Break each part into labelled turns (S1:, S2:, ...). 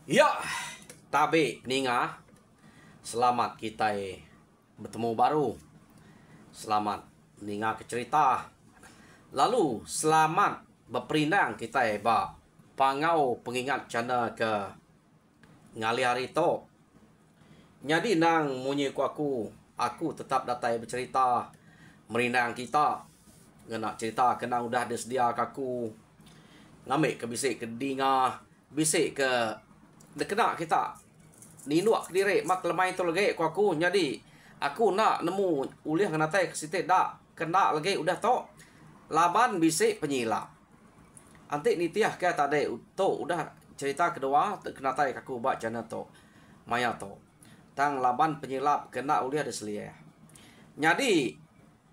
S1: Ya, tabe ninga. Selamat kita bertemu baru. Selamat ninga ke cerita. Lalu selamat berperindang kita ba pangau pengingat cana ke ngali hari to. Jadi nang munyi ku aku tetap datai bercerita merindang kita. Ngena cerita kena udah sedia kaku. Ngambil ke bisik ke dinga, bisik ke kena kita ninuak diri mak lemai tu lagi aku jadi aku nak nemu uliah kena tai ke situ dak kena lagi udah to laban bisik penyila anti nitiah ke tadi to udah cerita kedua kena tai aku bak jana to maya to tang laban penyilap kena uliah deselia jadi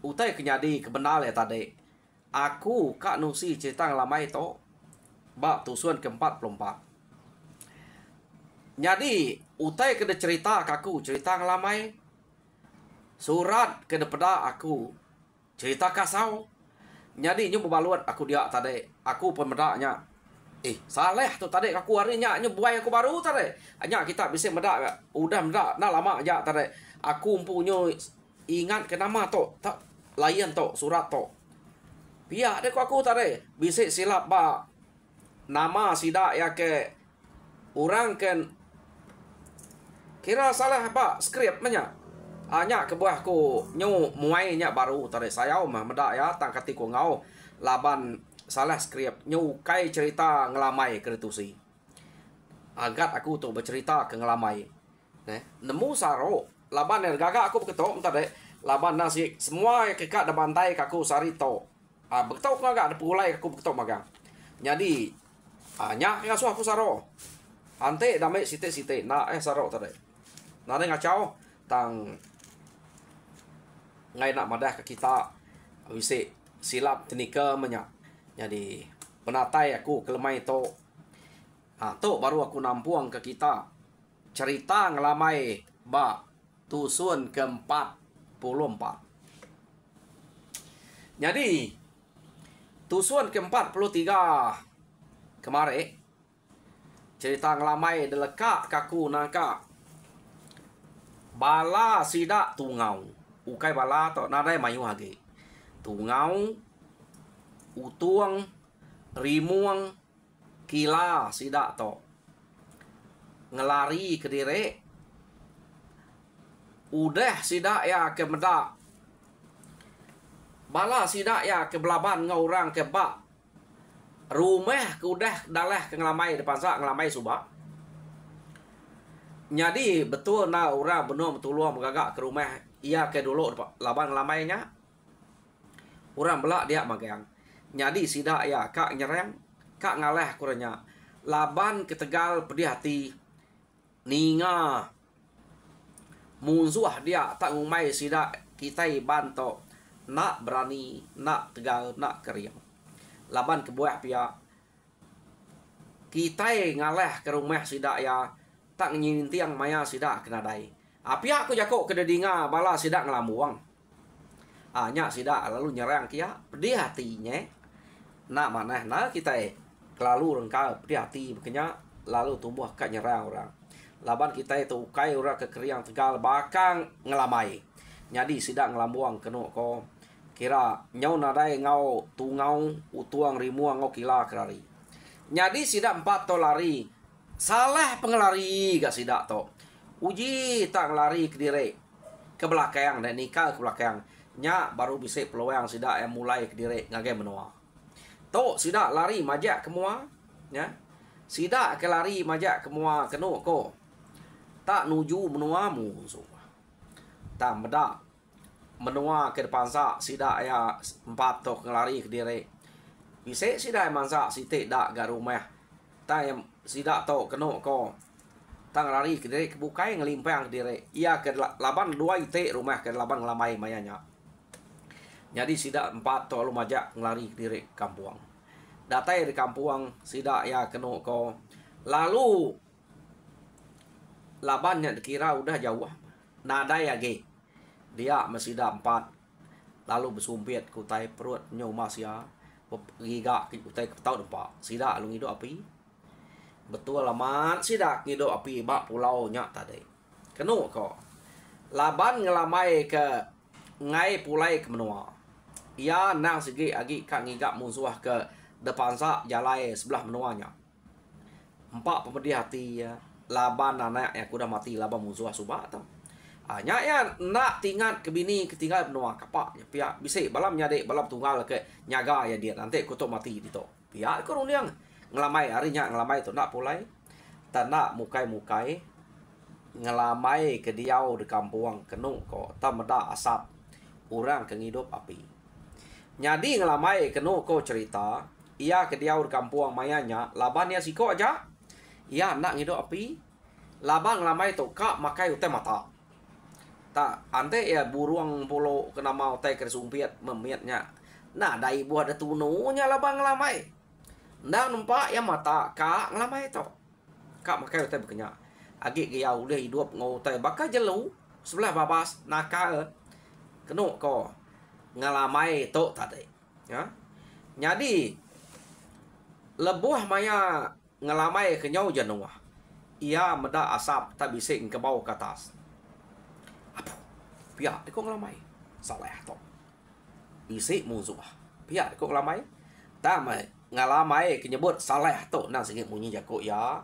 S1: utai kenyadi kebenar ya tadi aku kak nusi cerita lamai to bak tusuan ke-44. Jadi, utai kena cerita kaku, cerita ngelamai. Surat kena peda aku, cerita kasau. Jadi, nyu berbaluan aku dia tadi. Aku pemedaknya. Saleh tu tadi aku harinya nyu buai aku baru tadi. Hanya kita bisa medak. Udah medak, nak lama aja tadi. Aku punya ingat ke nama tu. Tak layan tu, surat tu. Biar dek aku tadi. Bisa silap ba. Nama sidak ya ke orang kan kira salah apa skrip menya hanya ke buah ku nyu muai nya baru tadi saya mah medak ya tang kati ku ngau laban salah skrip nyu kai cerita ngelamai kretusi agat aku tu bercerita ke ngelamai nemu saro laban yang gagak aku beketok tadi laban nasi semua kekak da bantai kaku sari to beketok ngagak ada pulai aku beketok magang jadi hanya ngasuh aku saro ante damai site-site na saro tadi nade ngacau tang ngai nak madah ke kita wisi silap tenika menya jadi penatai aku kelemai to to baru aku nampuang ke kita cerita ngelamai ba tusun ke-44 jadi tusun ke-43 kemarin cerita ngelamai deleka kaku nangka bala sidak tungau ukai bala to nadai mayu hage tungau utuang rimuang kila sidak to ngelari ke dire udah sidak ya ke medak bala sidak ya ke belaban ngau orang ke bak rumah ke udah dalah ke ngelamai depan sak ngelamai subak. Jadi betul na orang benar betul luar megagak ke rumah ia ke dulu laban lamainya orang belak dia magang. Jadi sidak ya kak nyerang kak ngalah kuranya laban ke Tegal pedih hati ninga munzuah dia tak ngumai sidak kita banto nak berani nak Tegal nak keriang laban ke buah pihak kita ngalah ke rumah sidak ya tak nyintiang maya sidak kena dai. Pihak aku jakok ke dedinga bala sidak ngelamuang. Nya sidak lalu nyerang kia pedih hatinya. Nak mana nah kita kelalu rengka pedih hati makanya lalu tumbuh kak nyerang orang. Laban kita itu ukai orang ke keriang Tegal bakang ngelamai. Jadi sidak ngelamuang keno ko kira nyau nadai ngau tungau utuang rimuang ngau kila kerari. Jadi sidak 4 to lari salah pengelari gak sidak to uji tak lari ke dire ke belakang dan nikah ke belakang nya baru bisa peluang sidak yang mulai ke dire ngage menua to sidak lari majak ke mua ya sidak ke lari majak ke mua kenu ko tak nuju menuamu so tak medak menua ke depan sak sidak ya 4 to ngelari ke dire bisa sidak mansak sitik dak ga rumah tak yang sidak to keno ko tang lari ke dire kebukai ngelimpang ke dire ia ke laban 2 ite rumah ke laban ngelamai mayanya jadi sidak 4 to lu majak ngelari ke dire kampuang datai di kampuang sidak ya keno ko lalu labannya dikira udah jauh nadai age dia masih 4 lalu bersumpit kutai perut nyomas ya giga kutai ketau dempak sidak lu ngido api Betul lamat sidak ngido api bak pulau nya tadi. Kenu ko. Laban ngelamai ke ngai pulai ke menua. Ia nang segi agi kak ngigak musuh ke depan sa jalai sebelah menuanya. Empat pemedih hati ya. Laban anak yang kuda mati laban musuh subak tau. Nya ya nak tinggal ke bini ketinggal benua kapak pihak bisik balam nyadek balam tunggal ke nyaga ya dia nanti kutuk mati dito. Pihak ko yang ngelamai harinya ngelamai tu nak pulai tak nak mukai-mukai ngelamai ke diau di kampung kenung ko tak meda asap orang ke ngidup api. Nyadi ngelamai kenung ko cerita ia ke diau di kampung mayanya laban ya siko aja ia nak ngidup api laban ngelamai tu kak makai utai mata. Tak ante ya buruang polo kena mau teh kersumpiat memiatnya. Nah dai buah ada tununya labang ngelamai. Ndak nampak ya mata kak ngelamai to. Kak makai teh bekenya. Agi dia udah hidup ngau teh bakal jelu sebelah babas nakal. Kenu ko ngelamai to tadi. Ya. Jadi lebuh maya ngelamai kenyau jenuah. Ia meda asap tak bising ke bawah ke atas. Pihak dia kok ngelamai salah to bisik musuh pihak dia kok ngelamai tamai ngalamai kenyebut salah to nang singit munyi jako ya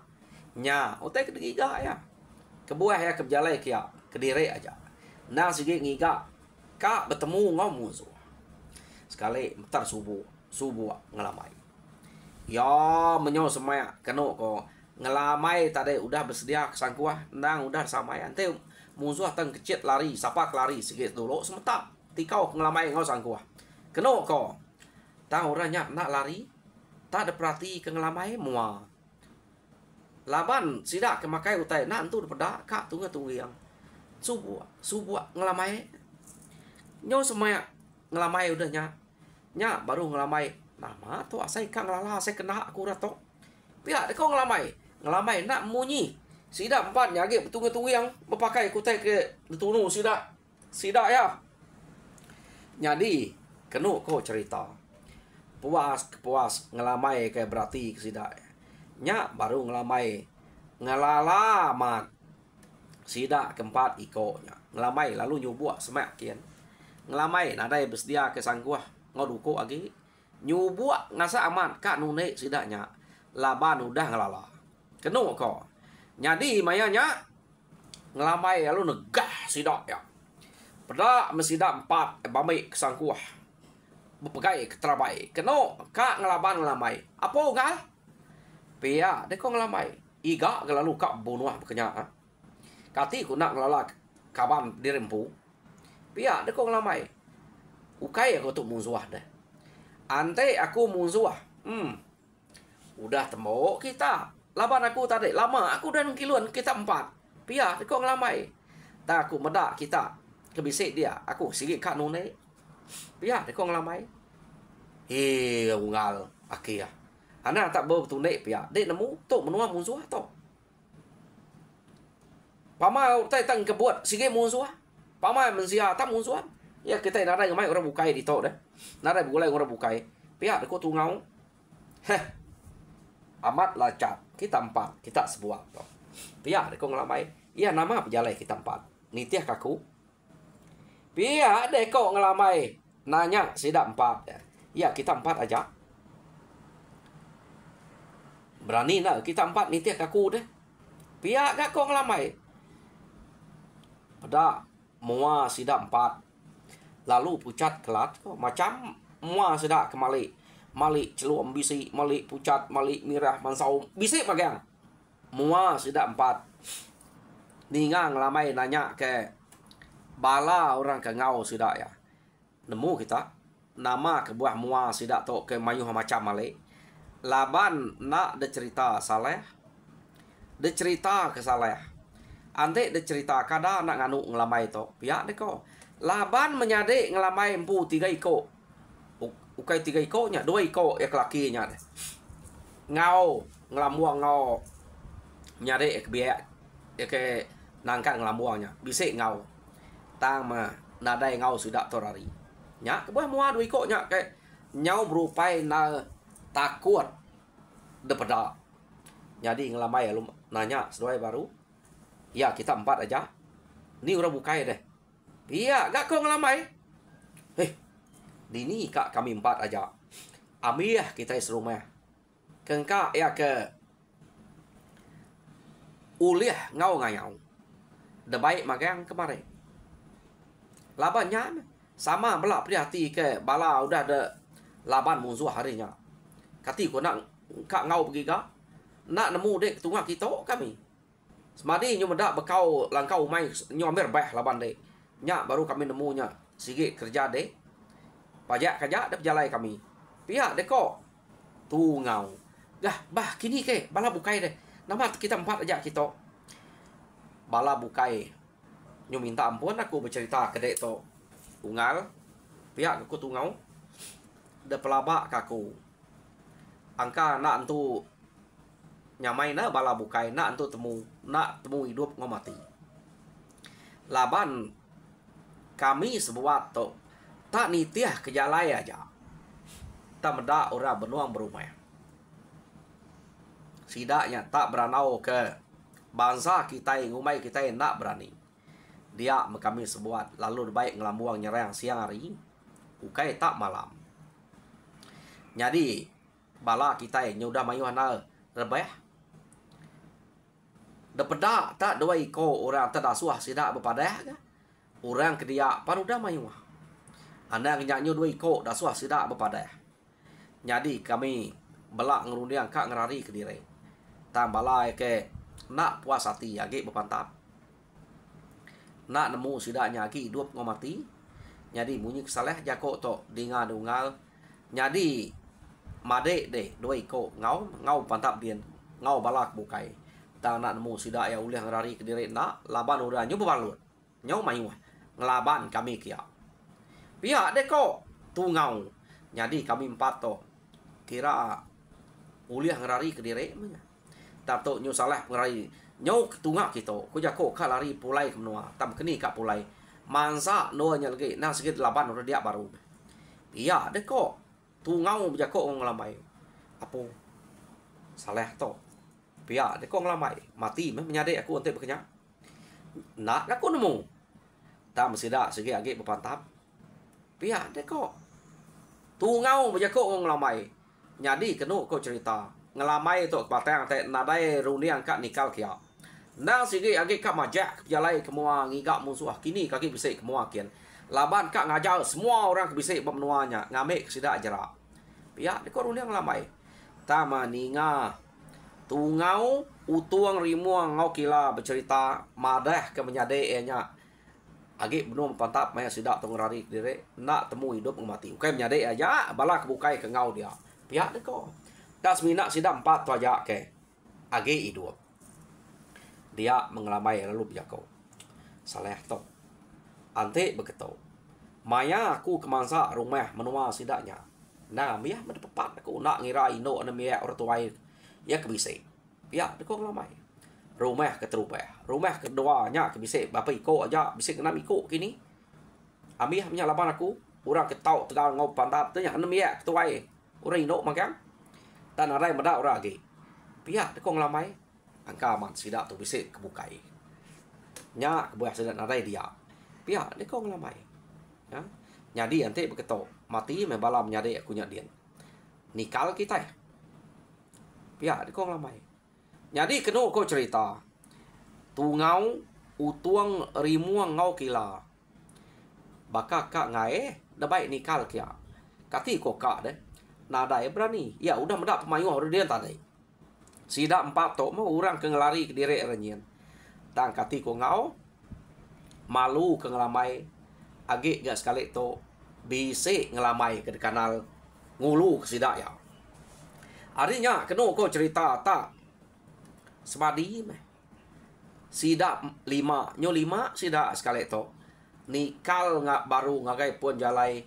S1: nya otai kediga ya kebuah ya kejalai kia kediri aja nang singit ngiga kak bertemu ngau musuh sekali mentar subuh ngelamai ya menyo semaya keno ko ngelamai tadi udah bersedia kesangkuah nang udah samai ante musuh teng kecil lari, sapa lari sikit dulu sementap tikau ngelamai ngau sangkuah. Keno ko. Tahu orangnya nak lari, tak ada perhati ke ngelamai mua. Laban sidak ke makai utai nak entu pada kak tunggu yang subuh ngelamai. Nyo semaya ngelamai udahnya. Nya baru ngelamai. Nama tu asai kang lala saya kena aku ratok. Pihak kau ngelamai nak munyi. Sidak empat nyagi tunggu yang berpakai kutai ke ditunu sidak ya. Jadi kenu ko cerita puas ngelamai ke berarti ke sidak nya baru ngelamai ngelalamat sidak keempat iko nya ngelamai lalu nyubuak semakin ngelamai nadai bersedia ke sangkuah ngoduko lagi nyubuak ngasa aman kak nune sidaknya laban udah ngelala kenu ko. Jadi mayanya ngelamai lalu negah sidak ya. Pada mesidak empat bamai kesangkuah. Berpegai keterabai. Keno kak ngelaban ngelamai. Apa gal? Pia deko ngelamai. Iga lalu kak bunuh bekenya. Kati ku nak ngelala kaban dirempu. Pia deko ngelamai. Ukai aku tu musuh deh. Ante aku musuh. Udah tembok kita. Laban aku tadi lama aku dan kiluan kita empat. Pia kau ngelamai. Tak aku medak kita kebisik dia. Aku sikit kat nune. Pia kau ngelamai. Ungal akia. Anak tak bertunek pia. Dek nemu tu menua musuh tu. Pama tai tang kebuat sikit musuh. Pama mensia tak musuh. Ya kita narai ngamai orang bukai di tu dah. Narai bulai orang bukai. Pia kau tu ngau. Amat lacat kita empat kita sebuah to pihak deko ngelamai iya nama pejalai kita empat nitiah kaku pihak deko ngelamai nanya sidak empat iya kita empat aja berani nak kita empat nitiah kaku deh pihak deko ngelamai pada mua sidak empat lalu pucat kelat macam mua sidak kemali malik celuam bisi, malik pucat, malik mirah, mansau, bisi magang. Mua sudah empat. Ningang lamai nanya ke bala orang ke ngau sudah ya. Nemu kita nama ke buah mua sudah to ke mayuh macam malik. Laban nak de cerita saleh. De cerita ke saleh. Ante de cerita kada nak nganu ngelamai to. Pihak deko. Laban menyadek ngelamai empu 3 iko. Ukai 3 ikonya, 2 iko ya kelakinya deh. Ngau, ngelamuang ngau. Nyari ke biak ya ke nangkat ngelamuangnya. Bisik ngau. Tang ma nadai ngau sudah torari. Nya ke buah mua 2 ikonya ke nyau berupai na takut daripada Jadi ngelamai lalu nanya sesuai baru. Ya kita 4 aja. Ni orang bukai deh. Iya, gak kau ngelamai. Dini kak kami 4 aja. Amiah kita serumah. Kengka ya ke uliah ngau ngayau. Debaik magang kemarin. Labannya sama belak prihati ke bala udah ada laban musuh harinya. Kati ko nak kak ngau pergi kak. Nak nemu dek tungak kita kami. Semadi nyo mendak bekau langkau mai nyo ambil bah laban dek. Nya baru kami nemunya sikit kerja dek. Pajak kerja dah berjalai kami. Pihak dek kok tungau. Dah bah kini ke bala bukai deh. Nama kita 4 aja kita. Bala bukai. Nyo minta ampun aku bercerita ke dek to. Tunggal. Pihak aku tungau. Dah pelabak kaku. Angka nak tu nyamai na bala bukai nak tu temu hidup ngau mati. Laban kami sebuat to tak nitiah kejalai aja. Tak meda orang benuang berumah. Sidaknya tak beranau ke bangsa kita ngumai kita nak berani. Dia kami sebuat lalu baik ngelambuang nyerang siang hari. Ukai tak malam. Jadi bala kita nyudah mayuhana rebah. Depeda tak dua iko orang terdasuah sidak berpadah ke. Orang kedia panudah mayuh. Anda nyanyo dua iko dasuah sidak berpadah. Jadi kami belak ngerundiang kak ngerari ke diri. Tam balai ke nak puas hati agi berpantap. Nak nemu sidaknya agi hidup ngomati. Jadi bunyi kesaleh jako to dinga dungal. Jadi made deh dua iko ngau pantap dia ngau balak bukai. Ta nak nemu sidak ya uliah ngerari ke diri nak laban udah nyu berbalut. Nyau mayuh ngelaban kami kia. Pihak deh kok tungau. Jadi kami 4 to kira uliah ngerari ke diri mana. Tak to nyu salah ngerari nyau tungak kita. Ku jako ka lari pulai ke menua. Tam keni ka pulai. Mansa noanya lagi nah sikit laban udah dia baru. Iya deh kok tungau jako ngelamai. Apa salah to. Pihak deh kok ngelamai. Mati menyadek aku untuk berkenyak. Nak aku nemu. Tak mesti dak sikit lagi berpantap. Pihak deh kok tungau jako ngelamai. Jadi kenu kau cerita ngelamai tu batang te nadai runiang kak nikal kia. Nah sigi agi kak majak jalai kemua ngigak musuh kini kaki bisik kemua kian. Laban kak ngajar semua orang bisik bermenuanya ngamek sidak jerak. Pihak deko runiang ngelamai. Tama ninga tungau utuang rimuang ngau kila bercerita madah ke menyadai nya. Agi benua pantap maya sidak tungrari diri nak temu hidup mati. Ukai menyadai aja bala kebukai ke ngau dia. Pihak deko. Das minak sidak 4 tu aja ke. Agi hidup. Dia mengelamai lalu biako. Salah to. Ante begitu. Maya aku kemansa rumah menua sidaknya. Nah, biar mendepat aku nak ngira ino na miya ortuai. Ya kebisik. Ya, deko ngelamai. Rumah keterubah. Rumah keduanya kebisik. Bapa iko aja bisik 6 iko kini. Amih punya laban aku. Orang ketau tegal ngau pantap tu nya 6 miya ketuai. Orang ino magang. Dan arai meda orang lagi. Pihak deko ngelamai. Angka aman sidak tu bisik kebukai. Nya kebuah sidak narai dia. Pihak deko ngelamai. Ya. Jadi nanti begitu mati membala menyadai aku nyadien. Nikal kita. Pihak deko ngelamai. Jadi kenu kau cerita. Tungau utuang rimuang ngau kila. Baka kak ngai dah baik nikal kia. Kati kok kak deh. Nadai berani. Ya udah mendak pemayuh orang dia tadi. Sidak 4 tok mau orang ke ngelari ke diri renyen. Tang kati ko ngau malu ke ngelamai agi gak sekali to bisi ngelamai ke kanal ngulu ke sidak ya. Artinya kenu ko cerita tak semadi meh. Sidak 5 nyo 5 sidak sekali to nikal ngak baru ngagai pun jalai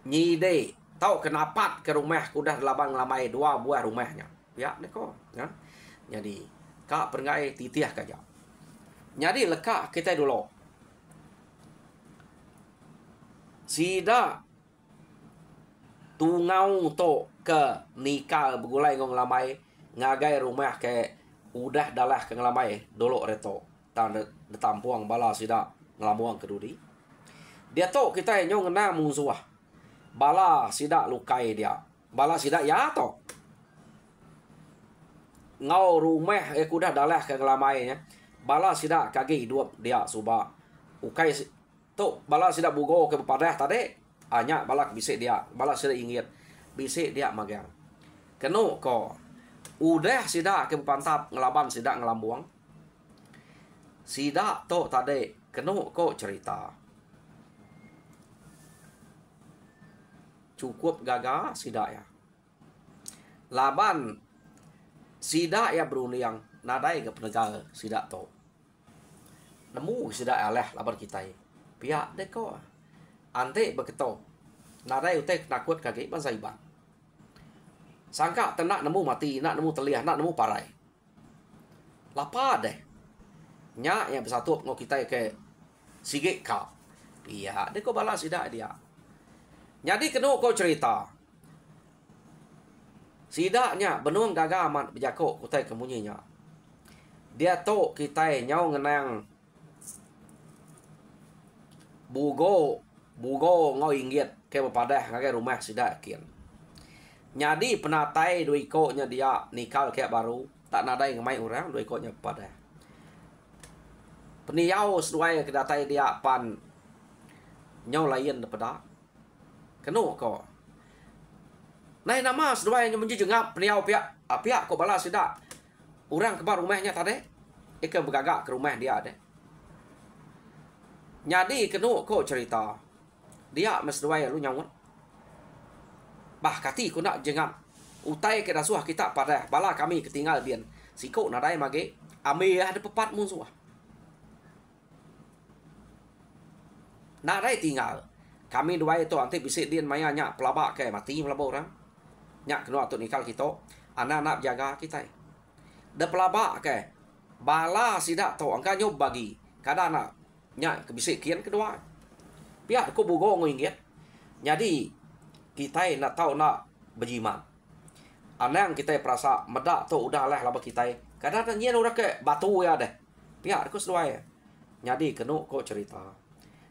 S1: nyide. Tahu kenapa ke rumah udah labang lamai 2 buah rumahnya. Ya, deko, ya. Jadi, kak perengai titiah kaja. Jadi lekak kita dulu. Sida tungau to ke nikal begulai ngong lamai ngagai rumah ke udah dalah ke ngelamai dolok reto tan de tampuang bala sida ngelamuang kedudi dia to kita nyong ngena musuh bala sida lukai dia bala sida ya to ngau rumah kuda dalah ke ngelamai nya bala sida kaki hidup dia suba ukai to bala sida bugo ke padah tadi hanya balak bisik dia bala sida ingat bisik dia magang keno ko udah sida ke pantap ngelaban sida ngelambuang sida to tadi keno ko cerita cukup gagal sida ya laban sida ya beruniang nadai ke penegak sida to nemu sida aleh laban kita ya pihak deko ante beketo nadai utek nakut kaki ban saiban sangka tenak nemu mati nak nemu teliah nak nemu parai lapa deh nya yang bersatu ngo kita ke sigik ka iya deko balas sida dia jadi kena kau cerita sidaknya benung gagal amat berjakok kutai kemunyinya dia to kita nyau ngenang bugo ngau inggit ke padah ngagai rumah sidak kian jadi penatai dua ikutnya dia nikal kayak baru tak nadai ngemai orang dua ikutnya padah peniau sesuai kedatai dia pan nyau lain daripada keno ko nai nama sesuai yang menjadi jengap peniau pihak ko balas sidak orang kebar rumahnya tadi ikan bergagak ke rumah dia deh jadi keno ko cerita dia mesduai lu nyawut bah kati ku nak jengap utai ke dasuah kita pada bala kami ketinggal bian siko nadai mage ame ada pepat musuh nadai tinggal kami dua itu nanti bisik dia maya nyak pelabak ke mati pelabak orang nyak kena atuk nikal kita anak-anak jaga kita de pelabak ke bala sidak to angka nyob bagi kada anak nyak kebisik kian kedua pihak ko bugo ngoinget jadi kita nak tahu nak berjimat anang kita perasa medak tu udah lah laba kita kadang nyen udah ke batu ya deh pihak ko sesuai jadi kena ko cerita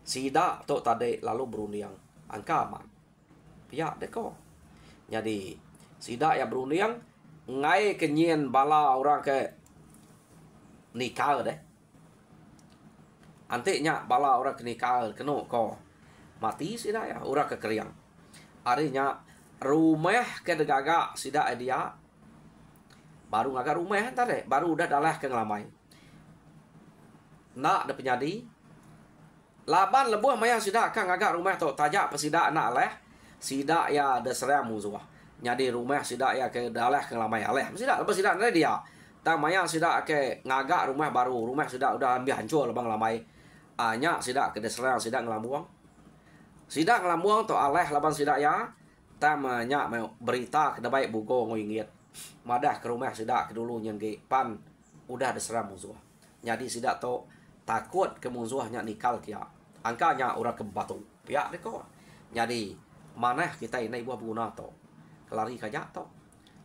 S1: sida tu tadi lalu berunding angka aman pihak deh ko jadi sida ya berunding ngai kenyen bala orang ke nikah deh antiknya bala orang ke nikah kena ko mati sida ya orang ke keriang harinya rumah ke degaga sida dia baru ngagak rumah tadi baru udah dalah ke ngelamai nak ada penyadi laban lebuh maya sida kan ngagak rumah tu tajak pesida anak leh sida ya ada serang musuh nyadi rumah sida ya ke dalah ke ngelamai aleh sida lepas sida dia tang maya sida ke ngagak rumah baru rumah sida udah ambil hancur lebang ngelamai anya sida ke serang sida ngelamuang sida ngelamuang to aleh laban sida ya tamanya berita ke baik bugo ngoinget madah ke rumah sida ke dulu yang ke pan udah diserang musuh jadi sida to takut ke musuhnya nikal kia angkanya orang ke batu pihak deko jadi mana kita ini buah guna to kelari kajak to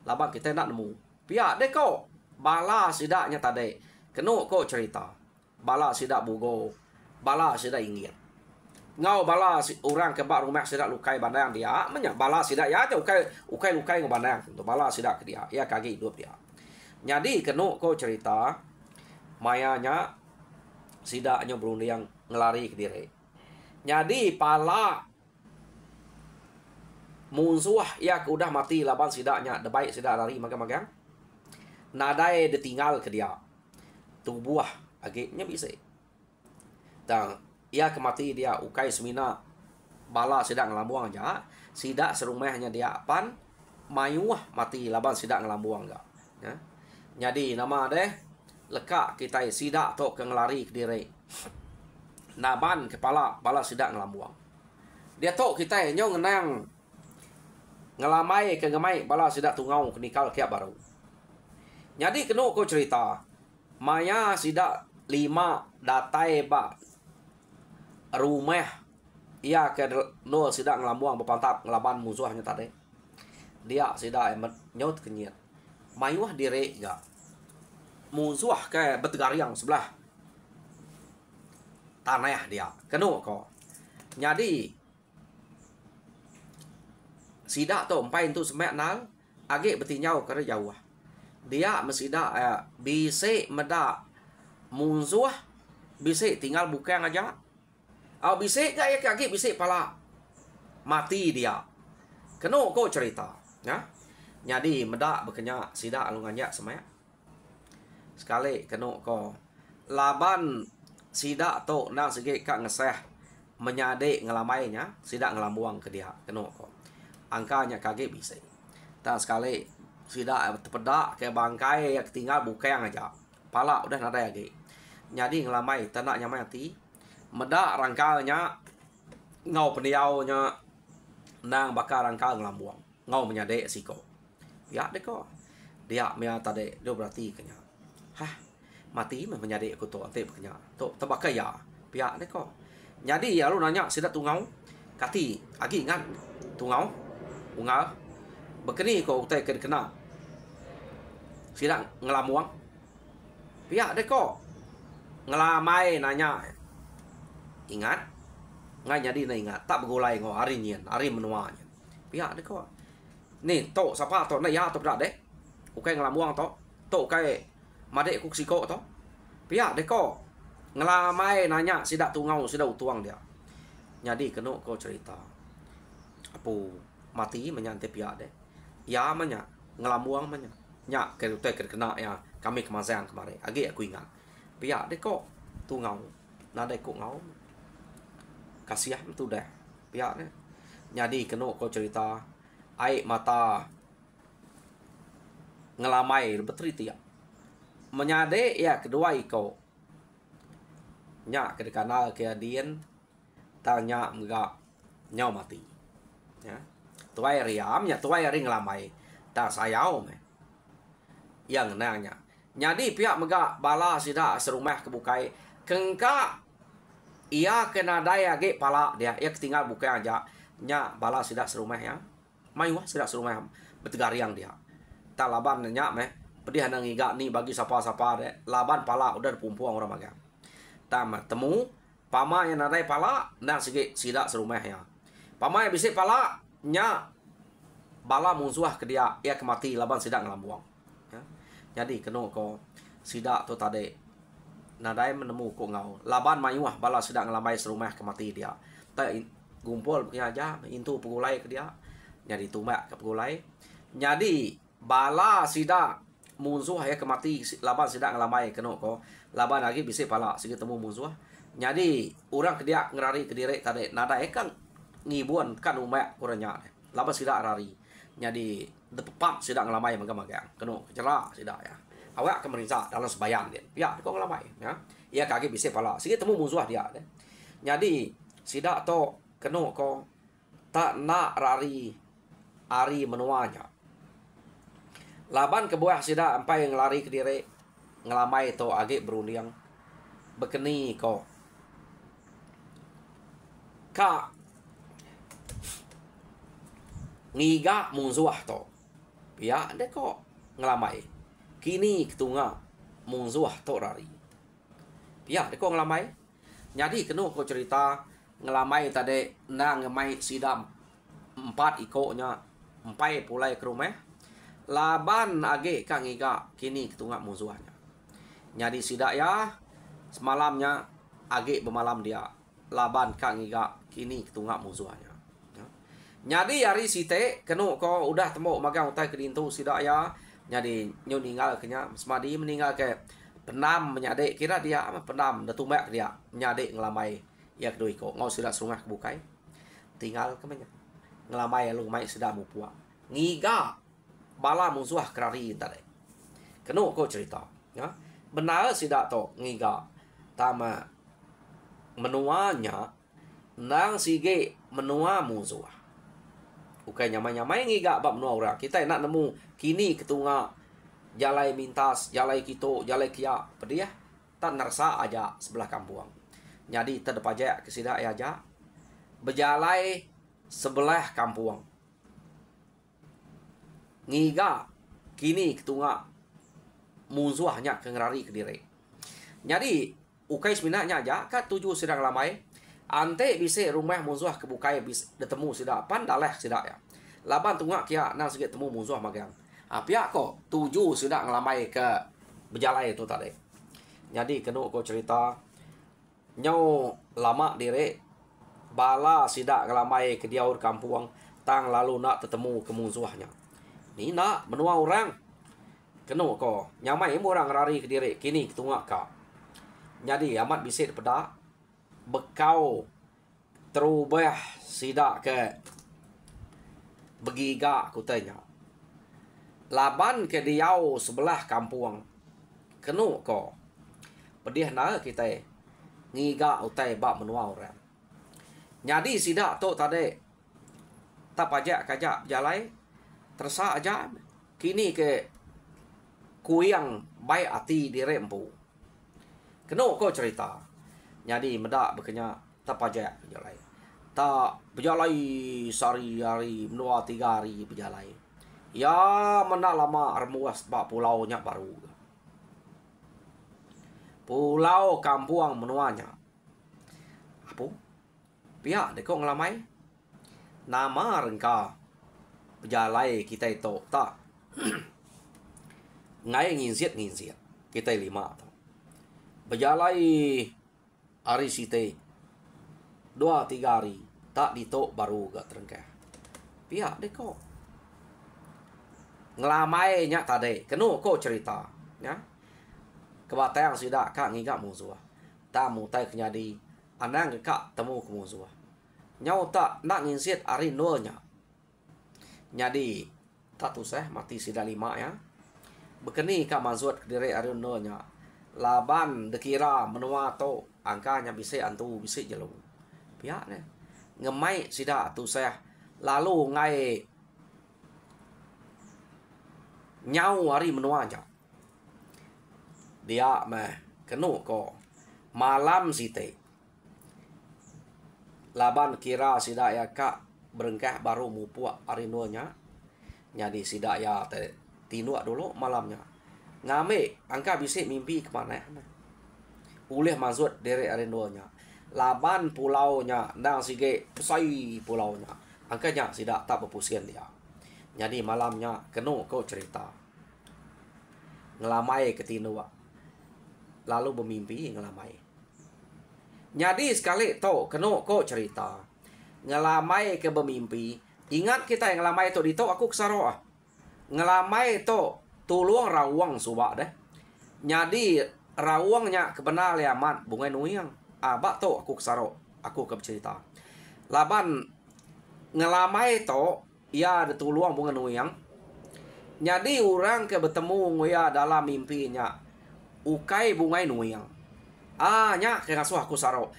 S1: laban kita nak nemu pihak deko bala sidaknya tadi keno ko cerita bala sidak bugo bala sidak inggit ngau bala orang ke bak rumah sidak lukai bandang dia menya bala sidak ya tu ukai lukai ngabandang tu bala sidak ke dia ya kaki hidup dia jadi keno ko cerita mayanya sidaknya berunding ngelari ke diri jadi pala musuh ya udah mati laban sidaknya de baik sidak lari magang-magang nadai ditinggal ke dia tubuh agaknya bisa dan ia kemati dia ukai semina bala sidak ngelambuang aja sidak serumahnya dia pan mayuah mati laban sidak ngelambuang enggak ya jadi nama deh lekak kita sidak tok ke ngelari ke diri naban kepala bala sidak ngelambuang dia tok kita nyo ngenang ngelamai ke ngemai bala sidak tungau ke nikal kiap baru jadi kena ko cerita maya sidak 5 datai ba rumah ia ke no sida ngelamuang bepantap ngelaban musuhnya tadi. Dia sida nyot kenyit. Mayuah dire ga. Musuh ke betgariang sebelah tanah dia. Kenu ko. Jadi sida to empai tu semek nal age betinyau kare jauh. Dia mesida bise meda musuh bise tinggal bukan aja. Au bise ga ya kaki bise pala mati dia. Kenu ko cerita, ya. Jadi meda bekenya sida alungannya semek. Sekali kenu ko laban sida to nang sege ka ngeseh menyade ngelamainya sida ngelamuang ke dia kenu ko. Angkanya kage bisa. Dan sekali sida terpedak ke bangkai yang tinggal bukan aja. Pala udah nada lagi. Jadi ngelamai tanaknya mati. Meda rangkalnya ngau pendiaunya nang bakar rangkal ngelamuang. Ngau menyade siko. Ya deko. Dia mea tade dia berarti kenya. Hah, mati menyade aku tu ante kenya. Tu tebakai ya. Pihak deko. Jadi ya lu nanya sida tungau. Kati agi ingat tungau. Ungal bekeni ko utai kena sidang ngelamuang pihak deko ngelamai nanya ingat ngai jadi na ingat tak begulai ngo hari nyen hari menuanya pihak deko ni to sapa to na ya to dak deh ukai ngelamuang to kai made ku siko to pihak deko ngelamai nanya sidak tungau sidak utuang dia jadi keno ko cerita apu mati menyantai pihak deh. Ya manya ngelamuang manya. Nya kena ya kami kemasan kemarin. Agi aku ingat. Pihak deh kok tungau. Nada kok ngau. Kasihan tu deh. Pihak deh. Jadi kena kau cerita air mata ngelamai betriti ya. Menyade ya kedua iko. Nya kedekana keadian tanya enggak nyau mati. Ya. Tuai riamnya tuai ring lamai tak sayau me yang nanya jadi pihak mega bala sida serumah kebukai kengka ia kena daya ge pala dia ia tinggal buka aja nya bala sida serumah ya mayu sida serumah betegariang dia tak laban nya me pedih nang iga ni bagi sapa-sapa de laban pala udah pumpuang orang magang tama temu pama yang nadai pala nang segi sida serumah ya pama yang bisa pala nya bala musuh ke dia ia kemati laban sidak ngelambuang ya. Jadi kena ko sidak tu tadi nadai menemu ko ngau laban mayuah bala sidak ngelamai serumah kemati dia tak gumpul punya aja intu pegulai ke dia jadi tumbak ke pegulai jadi bala sidak musuh ya kemati laban sidak ngelamai kena ko laban lagi bisa pala segi temu musuh jadi orang ke dia ngerari ke diri tadi nadai kan ngibuan kan umat kurangnya laba sidak rari jadi depak sidak ngelamai magang-magang kena cerak sidak ya awak akan merisa dalam sebayang dia ya kau ngelamai ya ia kaki bisa pala segi temu musuh dia deh. Jadi sidak to kena ko tak nak rari ari menuanya laban ke buah sidak sampai ngelari ke diri ngelamai to agak berunding bekeni ko ka ngiga musuh to ya deko ngelamai kini ketunga musuh to rari ya deko ngelamai jadi kenu ko cerita ngelamai tadi nang ngemai sidam 4 ikonya 4 pulai ke rumah laban age kang ngiga kini ketunga musuhnya jadi sidak ya semalamnya age bemalam dia laban kang ngiga kini ketunga musuhnya. Jadi hari site kenu ko udah temu magang utai ke dintu sidak ya. Jadi nyu ninggal kenya semadi meninggal ke penam menyade kira dia penam da tumbak dia menyade ngelamai ya kedoi ko ngau sidak sungah kebukai tinggal kemenya ngelamai lu mai sidak mupua ngiga bala musuh kerari tadi kenu ko cerita ya benar sidak to ngiga tama menuanya nang sige menua musuh bukan nyamai-nyamai ngiga bab menua orang kita nak nemu kini ketunga jalai mintas jalai kito jalai kia pedih tak nersa aja sebelah kampung jadi terdepaja ke sida aja berjalai sebelah kampung. Ngiga kini ketunga musuhnya kengrari ke diri. Jadi ukai sebenarnya aja kat tuju sedang lamai. Ante bisa rumah musuh kebukai bisa ketemu sidak pandaleh sidak ya. Laban tunga kia nang sikit temu musuh magang. Pihak kok tuju sidak ngelamai ke berjalai itu tadi. Jadi kena ko cerita nyau lama diri bala sidak ngelamai ke diaur kampung tang lalu nak ketemu ke musuhnya. Ni nak menua orang. Kena ko nyamai orang rari ke diri kini ketunga ka. Jadi amat bisik pada bekau terubah sidak ke begiga kutanya. Laban ke diau sebelah kampung. Kena ko pedih na kita ngiga utai bak menua orang. Jadi sidak tu tadi tak pajak kajak jalai tersa aja kini ke kuyang baik hati dirempu. Kena ko cerita. Jadi medak bekenya tak pajak berjalai. Tak berjalai sehari-hari, menua 3 hari berjalai. Ya mana lama remuas bak pulau nya baru. Pulau kampung menuanya. Apa? Pihak dekok ngelamai. Nama rengka berjalai kita itu tak. Ngai nginsiat. Kita 5 tu. Berjalai hari site 2-3 hari tak ditok baru gak terengkah. Pihak dekok ngelamai nya tadi. Kena ko cerita ya. Kebatang sidak kak ngigak musuh. Tamu tai kenyadi anang kak temu ke musuh. Nyau tak nak nginsiat hari nuanya. Jadi tak tusah mati sidak 5 ya. Bekeni kak mazut ke diri hari nuanya. Laban dekira menua to angkanya bisa antu bisa jelung. Pihak ni ngemai sidak tusah lalu ngai nyau hari menuanya. Dia mah kena ko malam site. Laban kira sidak ya kak berengkah baru mupuak hari nuanya. Jadi sidak ya tinuak dulu malamnya. Ngame angka bisa mimpi kemana. Uleh mazut dari hari nuanya. Laban pulaunya nang sige pesai pulaunya. Angkanya sidak tak berpusian dia. Jadi malamnya kena ko cerita. Ngelamai ke tinuak. Lalu bermimpi ngelamai. Jadi sekali tu kena ko cerita. Ngelamai ke bermimpi. Ingat kita yang ngelamai tu di tu aku kesaro. Ngelamai tu tuluang rawang subak deh. Jadi rawangnya kebenar liamat bunga nuyang. Bak tu aku kesaro. Aku ke cerita. Laban ngelamai tu ia ada tuluang bunga nuyang. Jadi orang ke bertemu ngoya dalam mimpinya. Ukai bungai nuyang. Nya ke ngasuh aku saro.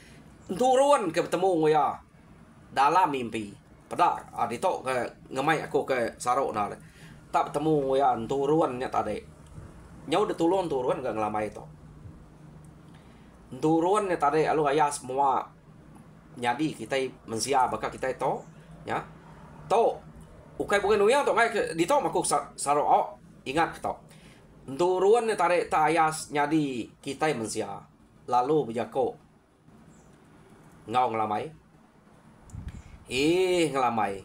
S1: Turun ke bertemu ngoya dalam mimpi. Pada dito ke ngemai aku ke saro na. Tak bertemu ngoya turunnya tadi. Nyau de turun ke ngelamai itu. Turunnya tadi alu ayah semua. Jadi kita mensia bakal kita itu ya. To ukai bungai nuyang to ngai dito aku saro ingat to. Turun ni tarik tayas nyadi kita mensia. Lalu berjako. Ngau ngelamai. Ngelamai.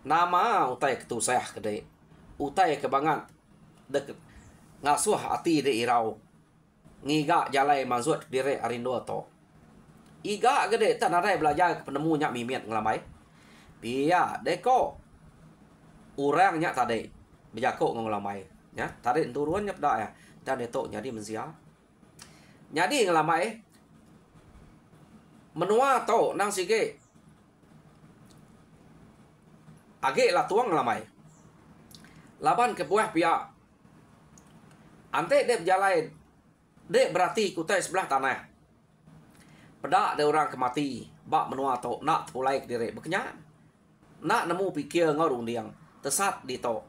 S1: Nama utai ketusah kedai. Utai kebangan. Ngasuh hati de irau. Ngiga jalai mazut dire arindo to. Iga gede tak narai belajar ke penemunya mimiat ngelamai. Pia deko. Orangnya tadi. Berjako ngelamai. Ya, tarik turunnya pada ya. Dan itu jadi mensia. Jadi ngelamai menua tau nang sige. Age lah tuang ngelamai. Laban ke buah pihak. Ante dia berjalan. Dia berarti kutai sebelah tanah. Pada ada orang kemati. Bak menua tau nak pulai ke diri. Berkenyan. Nak nemu pikir ngorung diang. Tesat di tau.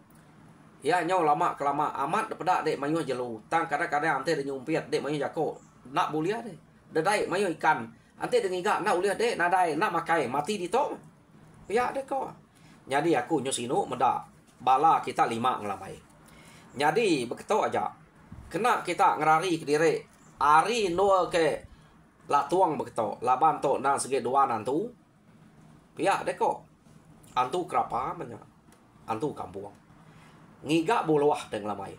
S1: Ya nyau lama kelama amat pada dek mayuh jelu. Tang kadang-kadang ante de nyumpiat dek mayuh jako. Nak bulia deh. Dedai mayuh ikan. Ante dengiga nak uliah dek nadai nak makai mati di to. Pihak dek ko. Jadi aku nyusinu meda bala kita 5 ngelamai. Jadi begitu aja. Kena kita ngerari ke diri. Ari no ke latuang begitu. Laban to nang segi 2 nantu. Pihak dek ko. Antu kerapa banyak. Antu kampung. Ngiga buluah dek ngelamai.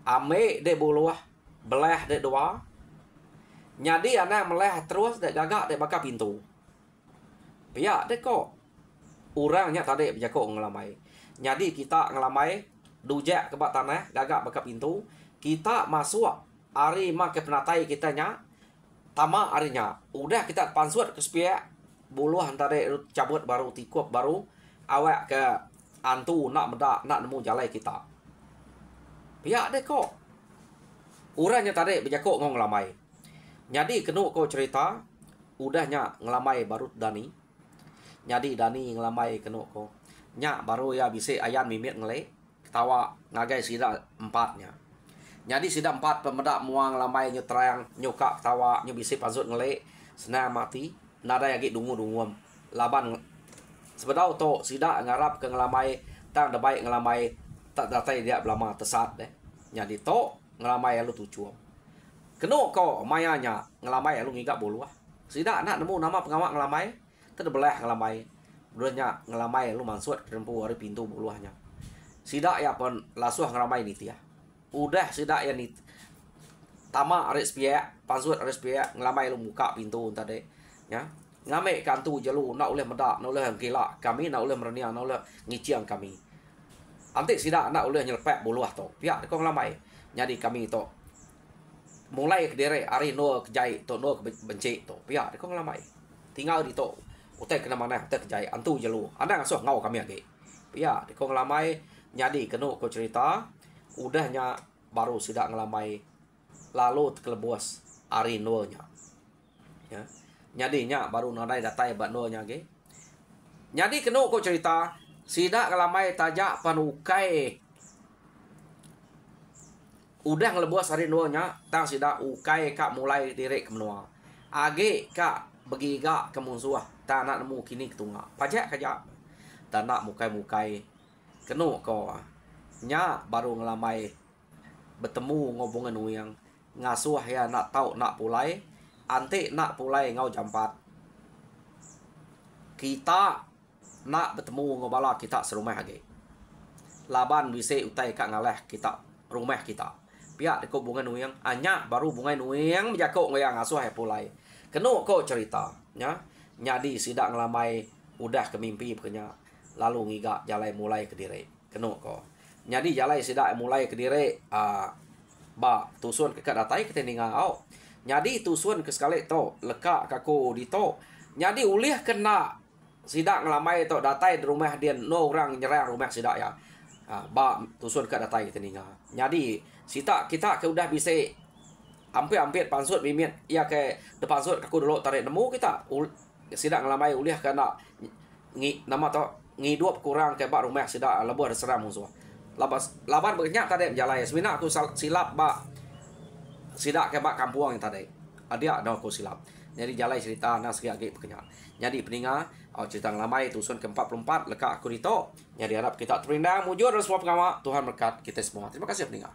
S1: Ame dek buluah. Belah dek 2. Jadi anak meleh terus dek gagak dek bakal pintu. Pihak dek ko. Orangnya tadi berjakok ngelamai. Jadi kita ngelamai dujak ke bawah tanah, gagak bakal pintu. Kita masuk hari mak ke penatai kitanya. Tama harinya. Udah kita pansut ke sepiak. Buluh tadi cabut baru tikup baru. Awak ke antu nak medak nak nemu jalai kita. Pihak dek ko. Orangnya tadi berjakok ngelamai. Jadi kena kau cerita, udahnya ngelamai baru Dani. Jadi Dani ngelamai kena kau. Nya baru ya bisa ayan mimit ngelek. Ketawa ngagai sida 4-nya. Jadi sida 4 pemedak muang ngelamai nyetrang nyuka ketawa nyu bisa pasut ngelek. Senang mati. Nada yang dungu-dunguam. Laban sebedau to sida ngarap ke ngelamai tang debai ngelamai tak datai dia belama tesat deh. Jadi to ngelamai lu tujuan. Kena kau mayanya ngelamai lu ngigak boluah. Sida nak nemu nama pengawak ngelamai. Terbelah ngelamai. Udahnya ngelamai lu mansut rempu hari pintu boluahnya. Sida ya pun lasuh ngelamai ni tia. Udah sida ya ni. Tama aris piak, pansut aris piak ngelamai lu buka pintu tadi. Ya. Ngame kantu jalu nak oleh medak, nak oleh gila kami, nak oleh merenia, nak oleh ngiciang kami. Antik sida nak oleh nyelepek boluah tu. Piak kau ngelamai. Jadi kami tu mulai ke diri hari no kejai to no benci to pihak kau ngelamai tinggal di to utai kena mana utai kejai antu jelu anda ngasuh ngau kami lagi pihak kau ngelamai jadi kena kau cerita udahnya baru sudah ngelamai lalu kelebos hari no nya ya nyadinya baru nadai datai bat no nya ge jadi kena kau cerita sidak ngelamai tajak panukai udah ngelebos hari nuanya tang sida ukai kak mulai direk ke menua age kak begiga ke musuh tak nak nemu kini ketunga pajak kaja tak nak mukai kenu ko nya baru ngelamai bertemu ngobongan uyang ngasuh ya nak tahu nak pulai ante nak pulai ngau jampat kita nak bertemu ngobala kita serumah age laban bisa utai kak ngaleh kita rumah kita pihak deko bunga nuyang anya baru bunga nuyang menjakok ngoyang asuh pulai kena kau cerita nya nyadi sidak ngelamai udah ke mimpi punya lalu ngiga jalai mulai ke diri kena kau nyadi jalai sidak mulai ke diri ba tusun ke datai ke teninga au nyadi tusun ke sekali to leka kaku di to nyadi ulih kena sidak ngelamai to datai di rumah dia no orang nyerang rumah sidak ya ba tusun ke datai ke teninga nyadi sita kita ke udah bisa hampir pansut mimit ya ke depan sut aku dulu tarik nemu kita sidak ngelamai uliah kena nama to ngidup kurang ke bak rumah sidak lebuh ada seram musuh laban banyak tadi menjalai sebenarnya aku silap bak sidak ke bak kampung yang tadi ada aku silap jadi jalai cerita nas agak berkenyak jadi peninga cerita ngelamai tusun ke-44 leka aku dito jadi harap kita terindang mujur dan semua pengawal Tuhan berkat kita semua terima kasih peninga.